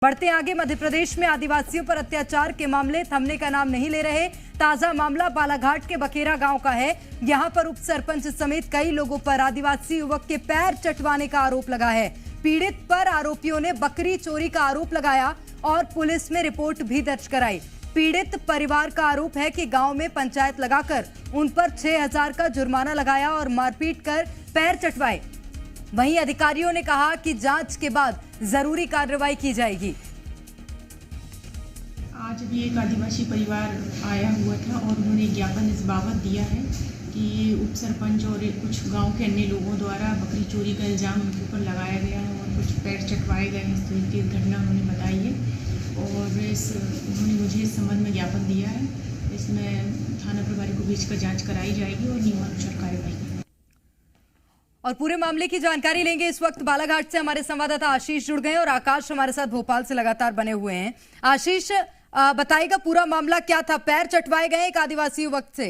बढ़ते आगे, मध्य प्रदेश में आदिवासियों पर अत्याचार के मामले थमने का नाम नहीं ले रहे। ताजा मामला बालाघाट के बकेरा गांव का है। यहां पर उप सरपंच समेत कई लोगों पर आदिवासी युवक के पैर चटवाने का आरोप लगा है। पीड़ित पर आरोपियों ने बकरी चोरी का आरोप लगाया और पुलिस में रिपोर्ट भी दर्ज कराई। पीड़ित परिवार का आरोप है कि गांव में पंचायत लगाकर उन पर 6,000 का जुर्माना लगाया और मारपीट कर पैर चटवाए। वहीं अधिकारियों ने कहा कि जांच के बाद जरूरी कार्रवाई की जाएगी। आज भी एक आदिवासी परिवार आया हुआ था और उन्होंने ज्ञापन इस बाबत दिया है कि उप सरपंच और कुछ गांव के अन्य लोगों द्वारा बकरी चोरी का इल्ज़ाम उनके ऊपर लगाया गया है और कुछ पैर चटवाए गए हैं। इस तरह की घटना उन्होंने बताई है और उन्होंने मुझे इस संबंध में ज्ञापन दिया है। इसमें थाना प्रभारी को भेजकर जाँच कराई जाएगी और नियमानुसार कार्रवाई की। और पूरे मामले की जानकारी लेंगे। इस वक्त बालाघाट से हमारे संवाददाता आशीष जुड़ गए और आकाश हमारे साथ भोपाल से लगातार बने हुए हैं। आशीष, बताइएगा पूरा मामला क्या था? पैर चटवाए गए एक आदिवासी युवक से।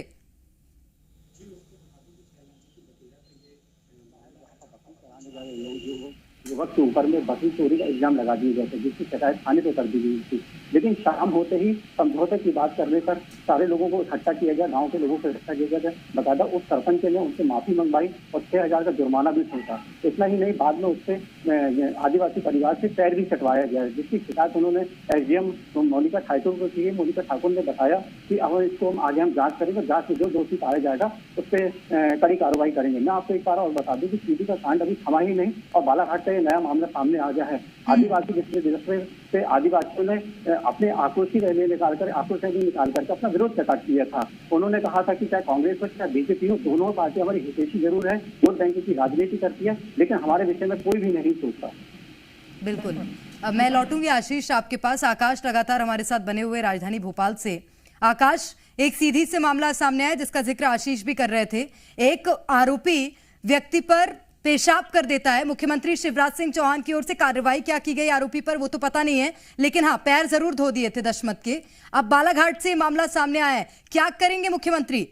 युवक के ऊपर में बकरी चोरी का इल्जाम लगा दिए गए थे, जिसकी शिकायत थाने पे कर दी गई थी। लेकिन शाम होते ही समझौते की बात करने पर सारे लोगों को इकट्ठा किया गया, गांव के लोगों को इकट्ठा किया गया। बकायदा उस सरपंच ने उनसे माफी मंगवाई और 6,000 का जुर्माना भी ठोका। इतना ही नहीं, बाद में उससे आदिवासी परिवार से पैर भी चटवाया गया है, जिसकी शिकायत उन्होंने SDM मोनिका ठाकुर को की है। मोनिका ठाकुर ने बताया कि अब इसको आगे हम जाँच करेंगे, जाँच में जो दोषी पाया जाएगा उस पर कड़ी कार्रवाई करेंगे। मैं आपको एक बार और बता दूं कि सीधी का कांड अभी थमा ही नहीं और बालाघाट का नया मामला सामने आ गया है। आदिवासी विश्व दिवस पे आदिवासियों ने अपने आक्रोश की रैली निकाल करके अपना विरोध प्रकट किया था। उन्होंने कहा था कि चाहे कांग्रेस हो चाहे BJP हो, दोनों पार्टी हमारी हितैषी जरूर है, वोट बैंक की राजनीति करती है, लेकिन हमारे विषय में कोई भी नहीं सोचता। बिल्कुल, अब मैं लौटूंगी आशीष आपके पास। आकाश लगातार हमारे साथ बने हुए राजधानी भोपाल से। आकाश, एक सीधी से मामला सामने आया जिसका जिक्र आशीष भी कर रहे थे। एक आरोपी व्यक्ति पर पेशाब कर देता है। मुख्यमंत्री शिवराज सिंह चौहान की ओर से कार्रवाई क्या की गई आरोपी पर वो तो पता नहीं है, लेकिन हाँ, पैर जरूर धो दिए थे दशमत के। अब बालाघाट से मामला सामने आया है, क्या करेंगे मुख्यमंत्री?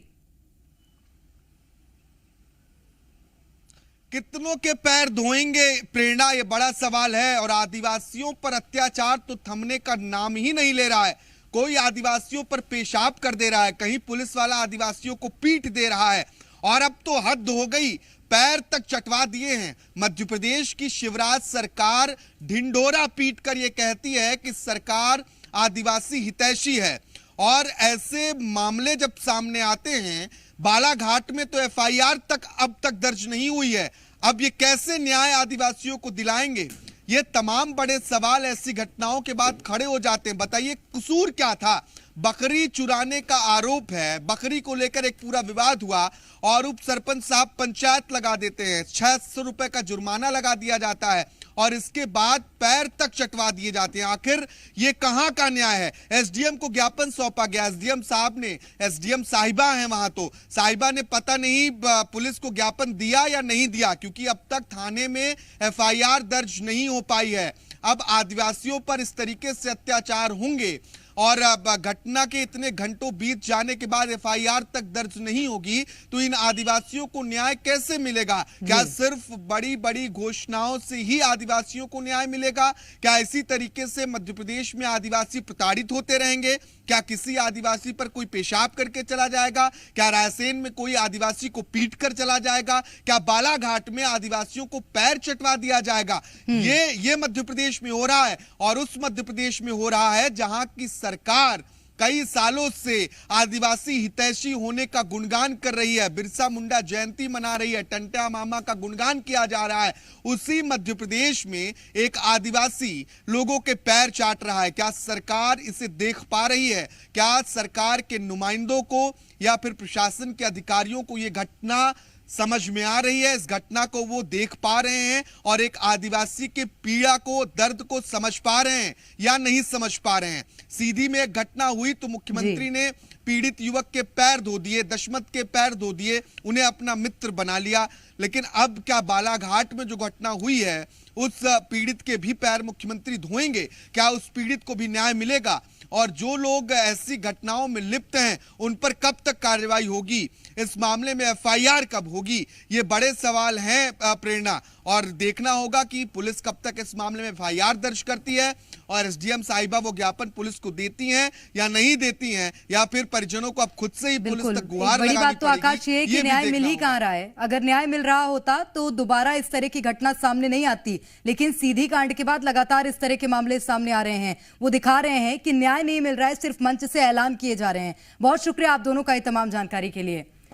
कितनों के पैर धोएंगे प्रेरणा, ये बड़ा सवाल है। और आदिवासियों पर अत्याचार तो थमने का नाम ही नहीं ले रहा है। कोई आदिवासियों पर पेशाब कर दे रहा है, कहीं पुलिस वाला आदिवासियों को पीट दे रहा है और अब तो हद हो गई, पैर तक चटवा दिए हैं। मध्य प्रदेश की शिवराज सरकार ढिंढोरा पीटकर ये कहती है कि सरकार आदिवासी हितैषी है और ऐसे मामले जब सामने आते हैं, बालाघाट में तो FIR तक अब तक दर्ज नहीं हुई है। अब ये कैसे न्याय आदिवासियों को दिलाएंगे? ये तमाम बड़े सवाल ऐसी घटनाओं के बाद खड़े हो जाते हैं। बताइए, कसूर क्या था? बकरी चुराने का आरोप है, बकरी को लेकर एक पूरा विवाद हुआ और उप सरपंच साहब पंचायत लगा देते हैं, 600 रुपए का जुर्माना लगा दिया जाता है और इसके बाद पैर तक चटवा दिए जाते हैं। आखिर ये कहां का न्याय है? SDM को ज्ञापन सौंपा गया, SDM साहब ने, SDM साहिबा हैं वहां, तो साहिबा ने पता नहीं पुलिस को ज्ञापन दिया या नहीं दिया, क्योंकि अब तक थाने में FIR दर्ज नहीं हो पाई है। अब आदिवासियों पर इस तरीके से अत्याचार होंगे और घटना के इतने घंटों बीत जाने के बाद FIR तक दर्ज नहीं होगी तो इन आदिवासियों को न्याय कैसे मिलेगा? क्या सिर्फ बड़ी बड़ी घोषणाओं से ही आदिवासियों को न्याय मिलेगा? क्या इसी तरीके से मध्य प्रदेश में आदिवासी प्रताड़ित होते रहेंगे? क्या किसी आदिवासी पर कोई पेशाब करके चला जाएगा? क्या रायसेन में कोई आदिवासी को पीट कर चला जाएगा? क्या बालाघाट में आदिवासियों को पैर चटवा दिया जाएगा? ये मध्य प्रदेश में हो रहा है और उस मध्य प्रदेश में हो रहा है जहां की सरकार कई सालों से आदिवासी हितैषी होने का गुणगान कर रही है, बिरसा मुंडा जयंती मना रही है, टंटा मामा का गुणगान किया जा रहा है। उसी मध्य प्रदेश में एक आदिवासी लोगों के पैर चाट रहा है। क्या सरकार इसे देख पा रही है? क्या सरकार के नुमाइंदों को या फिर प्रशासन के अधिकारियों को यह घटना समझ में आ रही है? इस घटना को वो देख पा रहे हैं और एक आदिवासी के पीड़ा को, दर्द को समझ पा रहे हैं या नहीं समझ पा रहे हैं? सीधी में एक घटना हुई तो मुख्यमंत्री ने पीड़ित युवक के पैर धो दिए, दशमत के पैर धो दिए, उन्हें अपना मित्र बना लिया। लेकिन अब क्या बालाघाट में जो घटना हुई है उस पीड़ित के भी पैर मुख्यमंत्री धोएंगे? क्या उस पीड़ित को भी न्याय मिलेगा? और जो लोग ऐसी घटनाओं में लिप्त हैं उन पर कब तक कार्रवाई होगी, इस मामले में एफआईआर कब होगी, ये बड़े सवाल हैं प्रेरणा। और देखना होगा कि पुलिस कब तक इस मामले में एफआईआर दर्ज करती है और एसडीएम साहिबा वो ज्ञापन पुलिस को देती हैं या नहीं देती हैं, या फिर परिजनों को अब खुद से ही पुलिस तक गुहार बड़ी लगानी बात तो आकाश ये है कि न्याय मिल ही कहाँ रहा है। अगर न्याय मिल रहा होता तो दोबारा इस तरह की घटना सामने नहीं आती, लेकिन सीधी कांड के बाद लगातार इस तरह के मामले सामने आ रहे हैं। वो दिखा रहे हैं कि न्याय नहीं मिल रहा है, सिर्फ मंच से ऐलान किए जा रहे हैं। बहुत शुक्रिया आप दोनों का ये तमाम जानकारी के लिए।